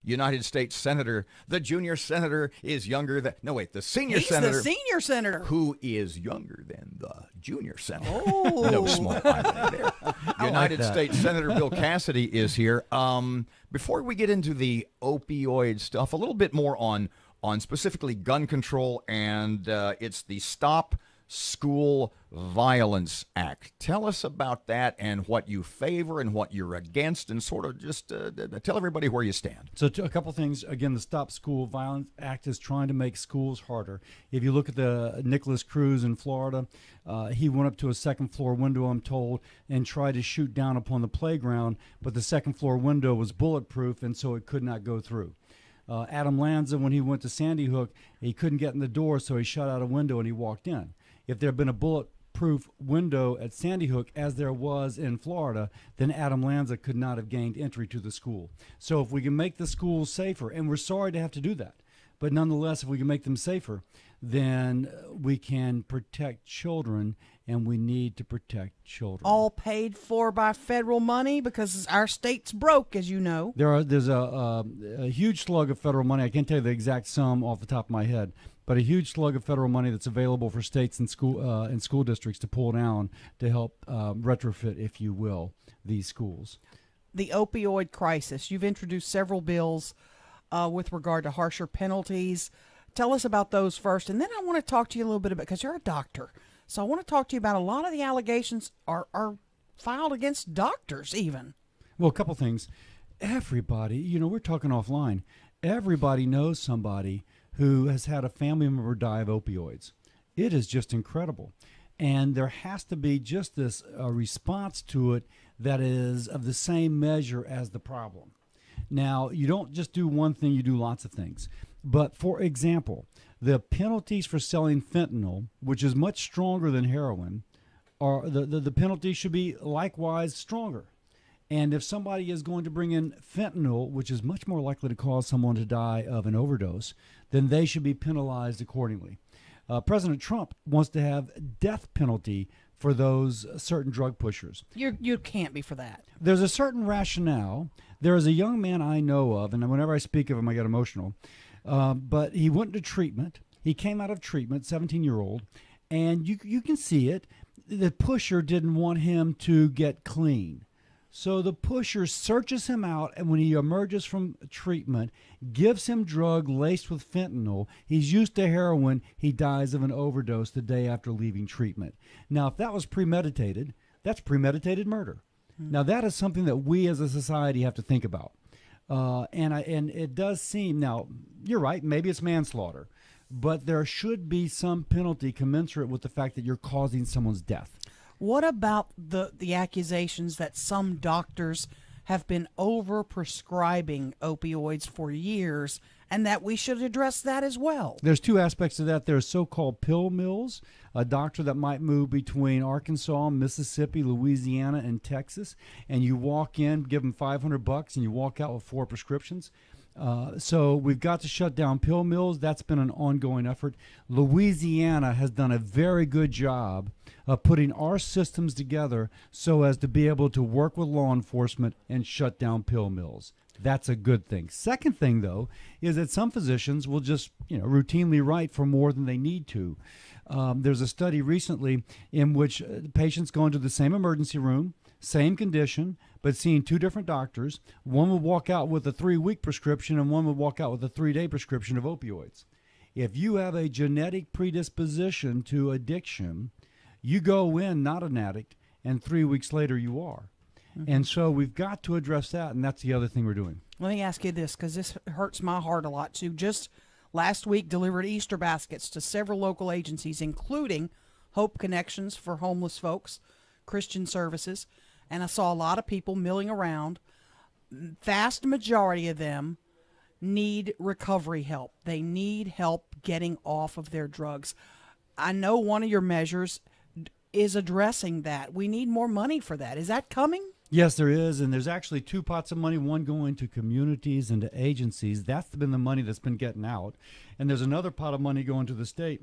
United States Senator. The junior senator is younger than, no, wait, the senior senator. He's the senior senator. Who is younger than the junior senator. Oh. No small irony there. United States Senator Bill Cassidy is here. Before we get into the opioid stuff, a little bit more on specifically gun control, and it's the Stop School Violence Act. Tell us about that and what you favor and what you're against, and sort of just tell everybody where you stand. So a couple things. Again, the Stop School Violence Act is trying to make schools harder. If you look at the Nicholas Cruz in Florida, he went up to a second-floor window, I'm told, and tried to shoot down upon the playground, but the second-floor window was bulletproof, and so it could not go through. Adam Lanza, when he went to Sandy Hook, he couldn't get in the door, so he shot out a window and he walked in. If there had been a bulletproof window at Sandy Hook, as there was in Florida, then Adam Lanza could not have gained entry to the school. So if we can make the schools safer, and we're sorry to have to do that, but nonetheless, if we can make them safer, then we can protect children, and we need to protect children. All paid for by federal money, because our state's broke, as you know. There's a huge slug of federal money. I can't tell you the exact sum off the top of my head, but a huge slug of federal money that's available for states and school districts to pull down to help retrofit, if you will, these schools. The opioid crisis. You've introduced several bills with regard to harsher penalties. Tell us about those first, and then I want to talk to you a little bit about, because you're a doctor, so I want to talk to you about a lot of the allegations are filed against doctors even. Well, a couple things. Everybody, we're talking offline, everybody knows somebody who has had a family member die of opioids. It is just incredible. And there has to be just this response to it that is of the same measure as the problem. Now, you don't just do one thing, you do lots of things. But, for example, the penalties for selling fentanyl, which is much stronger than heroin, the penalties should be likewise stronger. And if somebody is going to bring in fentanyl, which is much more likely to cause someone to die of an overdose, then they should be penalized accordingly. President Trump wants to have death penalty for those certain drug pushers. You can't be for that. There's a certain rationale. There is a young man I know of, and whenever I speak of him, I get emotional, but he went to treatment. He came out of treatment, 17-year-old, and you can see it. The pusher didn't want him to get clean. So the pusher searches him out, and when he emerges from treatment, gives him drug laced with fentanyl. He's used to heroin. He dies of an overdose the day after leaving treatment. Now, if that was premeditated, that's premeditated murder. Now, that is something that we as a society have to think about. And it does seem, now, you're right, maybe it's manslaughter, but there should be some penalty commensurate with the fact that you're causing someone's death. What about the accusations that some doctors have been over-prescribing opioids for years, and that we should address that as well? There's two aspects to that. There's so-called pill mills, a doctor that might move between Arkansas, Mississippi, Louisiana, and Texas, and you walk in, give them $500, and you walk out with 4 prescriptions. So we've got to shut down pill mills. That's been an ongoing effort. Louisiana has done a very good job of putting our systems together so as to be able to work with law enforcement and shut down pill mills. That's a good thing. Second thing, though, is that some physicians will just routinely write for more than they need to. There's a study recently in which patients go into the same emergency room, same condition, but seeing 2 different doctors. One would walk out with a 3-week prescription, and one would walk out with a 3-day prescription of opioids. If you have a genetic predisposition to addiction, you go in not an addict, and 3 weeks later you are. And so we've got to address that, and that's the other thing we're doing. Let me ask you this, because this hurts my heart a lot too. Just last week delivered Easter baskets to several local agencies, including Hope Connections for homeless folks, Christian Services, and I saw a lot of people milling around. Vast majority of them need recovery help. They need help getting off of their drugs. I know one of your measures is addressing that. We need more money for that. Is that coming? Yes, there is, and there's actually 2 pots of money, one going to communities and to agencies. That's been the money that's been getting out. And there's another pot of money going to the state.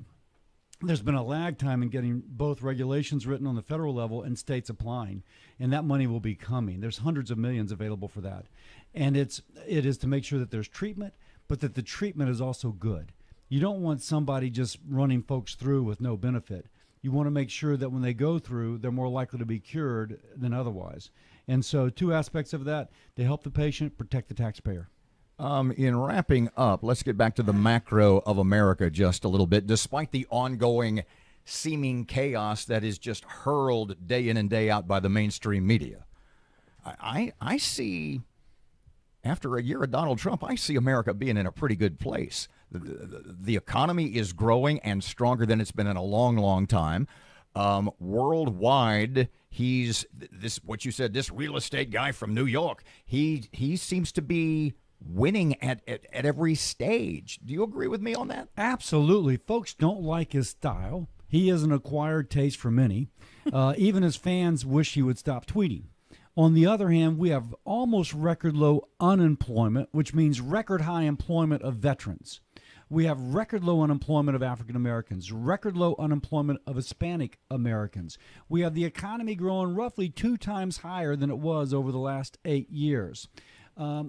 there's been a lag time in getting both regulations written on the federal level and states applying, and that money will be coming. There's hundreds of millions available for that, and it is to make sure that there's treatment, but that the treatment is also good. You don't want somebody just running folks through with no benefit. You want to make sure that when they go through, they're more likely to be cured than otherwise. And so 2 aspects of that: to help the patient, protect the taxpayer. In wrapping up, let's get back to the macro of America just a little bit. Despite the ongoing seeming chaos that is just hurled day in and day out by the mainstream media, I see, after a year of Donald Trump, I see America being in a pretty good place. The economy is growing and stronger than it's been in a long, long time. Worldwide, he's what you said, this real estate guy from New York. He seems to be winning at every stage. Do you agree with me on that? Absolutely. Folks don't like his style. He is an acquired taste for many. Even his fans wish he would stop tweeting. On the other hand, we have almost record low unemployment, which means record high employment of veterans. We have record low unemployment of African Americans, record low unemployment of Hispanic Americans. We have the economy growing roughly 2 times higher than it was over the last 8 years.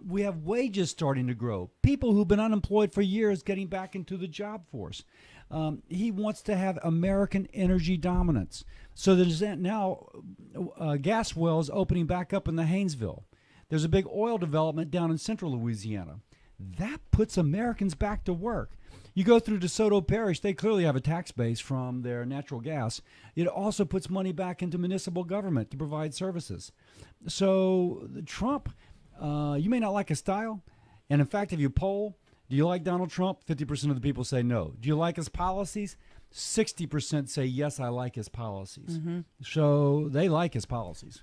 We have wages starting to grow. People who've been unemployed for years getting back into the job force. He wants to have American energy dominance. So there's now gas wells opening back up in the Haynesville. There's a big oil development down in central Louisiana. That puts Americans back to work. You go through DeSoto Parish, they clearly have a tax base from their natural gas. It also puts money back into municipal government to provide services. So Trump, you may not like his style. And in fact, if you poll, do you like Donald Trump? 50% of the people say no. Do you like his policies? 60% say, yes, I like his policies. Mm-hmm. So they like his policies.